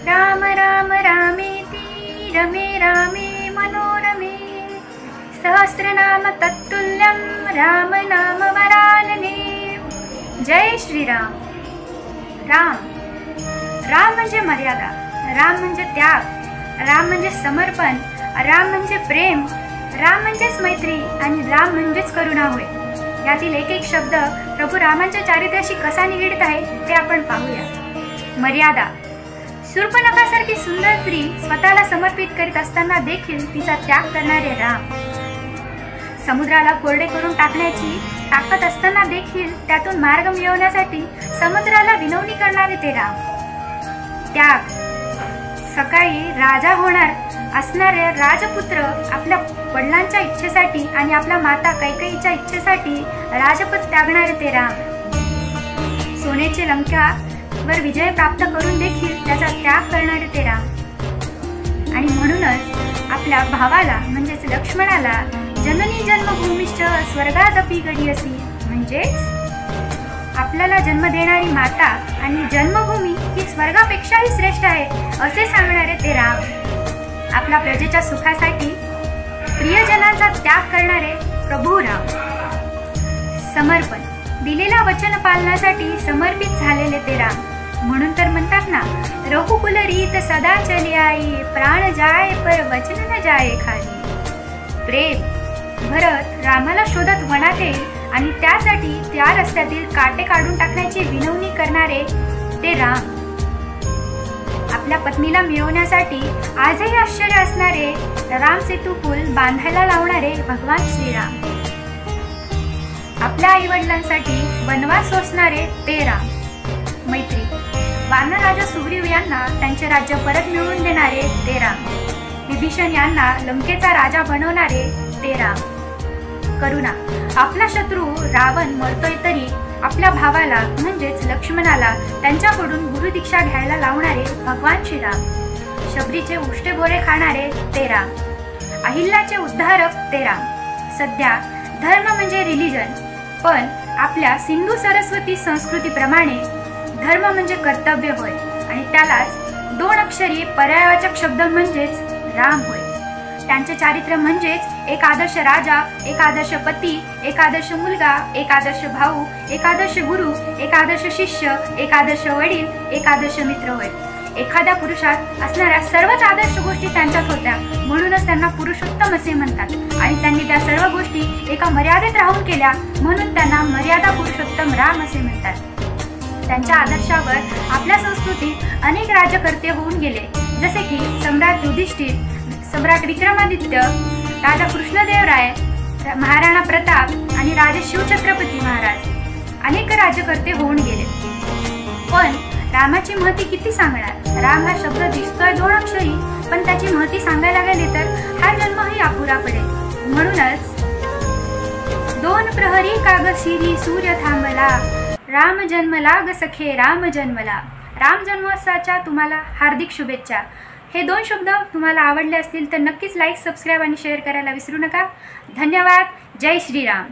राम राम रामेति रमे रामे मनोरमे सहस्रनाम तत्तुल्यं राम नाम वरानने। जय श्रीराम। राम म्हणजे मर्यादा, राम म्हणजे त्याग, राम म्हणजे समर्पण, राम म्हणजे प्रेम, राम म्हणजेच मैत्री आणि राम म्हणजेच करुणा होय। यातील एक एक शब्द प्रभू रामांच्या चारित्र्याशी कसा निगडीत आहे ते आपण पाहूया। मर्यादा। शूर्पणखासारखी सुंदर स्त्री स्वतःला समर्पित करीत असताना देखील तिचा त्याग करणारे राम। समुद्राला कोरडे करून टाकण्याची ताकद असताना देखील त्यातून मार्ग मिळवण्यासाठी समुद्राला विनवणी करणारे ते राम। त्याग। सकाळी राजा होणार असणारे राजपुत्र आपल्या वडिलांच्या इच्छेसाठी आणि आपल्या माता कैकेयीच्या इच्छेसाठी राजपद त्यागणारे ते राम। सोन्याचे लंकावर विजय प्राप्त करून देखील त्याचा त्याग करणारे ते राम। आणि म्हणूनच आपल्या भावाला म्हणजेच लक्ष्मणाला जननी जन्मभूमीश्च स्वर्गादपि गडीयसी, म्हणजेच आपल्याला जन्म देणारी माता आणि जन्मभूमी ही स्वर्गापेक्षाही श्रेष्ठ आहे असे सांगणारे ते राम। आपल्या प्रजेच्या सुखासाठी प्रियजनांचा त्याग करणारे प्रभू राम। समर्पण। दिलेल्या वचन पालनासाठी समर्पित झालेले ते राम। म्हणून तर म्हणतात ना, रघुकुल रीत सदा चली आई, प्राण जाय पर वचन न जाय खाली। प्रेम। भरत रामाला शोधत वनात येईल आणि त्यासाठी त्या रस्त्यातील काटे काढून टाकण्याची विनवणी करणारे ते राम। आपल्या पत्नीला मिळवण्यासाठी आजही आश्चर्य असणारे राम सेतू पूल बांधायला लावणारे भगवान श्रीराम। आपल्या आई वडिलांसाठी वनवास सोसणारे ते राम। मैत्री। वानर राजा सुग्रीव यांना त्यांचे राज्य परत मिळवून देणारे ते राम। विभीषण यांना लंकेचा राजा बनवणारे ते राम। करुणा। आपला शत्रू रावण मरतोय तरी आपल्या भावाला म्हणजेच लक्ष्मणाला त्यांच्याकडून गुरुदीक्षा घ्यायला लावणारे भगवान श्रीराम। शबरीचे उष्टे बोरे खाणारे ते राम। अहिल्याचे उद्धारक ते राम। सध्या धर्म म्हणजे रिलिजन, पण आपल्या सिंधू सरस्वती संस्कृतीप्रमाणे धर्म म्हणजे कर्तव्य होय आणि त्यालाच दोन अक्षरी पर्यायवाचक शब्द म्हणजेच राम होय। त्यांचे चारित्र्य म्हणजेच एक आदर्श राजा, एक आदर्श पती, एक आदर्श मुलगा, एक आदर्श भाऊ, एक आदर्श गुरु, एक आदर्श शिष्य, एक आदर्श वडील, एक आदर्श मित्र होय। एखाद्या पुरुषात असणाऱ्या सर्वच आदर्श गोष्टी त्यांच्यात होत्या, म्हणूनच त्यांना पुरुषोत्तम असे म्हणतात आणि त्यांनी त्या सर्व गोष्टी एका मर्यादेत राहून केल्या, म्हणून त्यांना मर्यादा पुरुषोत्तम राम असे म्हणतात। त्यांच्या आदर्शावर आपल्या संस्कृतीत अनेक राज्यकर्ते होऊन गेले, जसे की सम्राट युधिष्ठिर, सम्राट विक्रमादित्य, राजा कृष्णदेवराय, महाराणा प्रताप आणि राजे शिवछत्रपती महाराज अनेक राज्यकर्ते होऊन गेले। पण रामाची महती किती सांगणार। राम हा शब्द दिसतोय दोन अक्षरी, पण त्याची महती सांगायला गेली तर हा जन्मही अपुरा पडेल। म्हणूनच दोन प्रहरी कागशिरी सूर्य थांबला, राम जन्मला ग सखे राम जन्मला। राम जन्मोत्सवाच्या तुम्हाला हार्दिक शुभेच्छा। हे दोन शब्द तुम्हाला आवडले असतील तर नक्कीच लाईक, सबस्क्राईब आणि शेअर करायला विसरू नका। धन्यवाद। जय श्रीराम।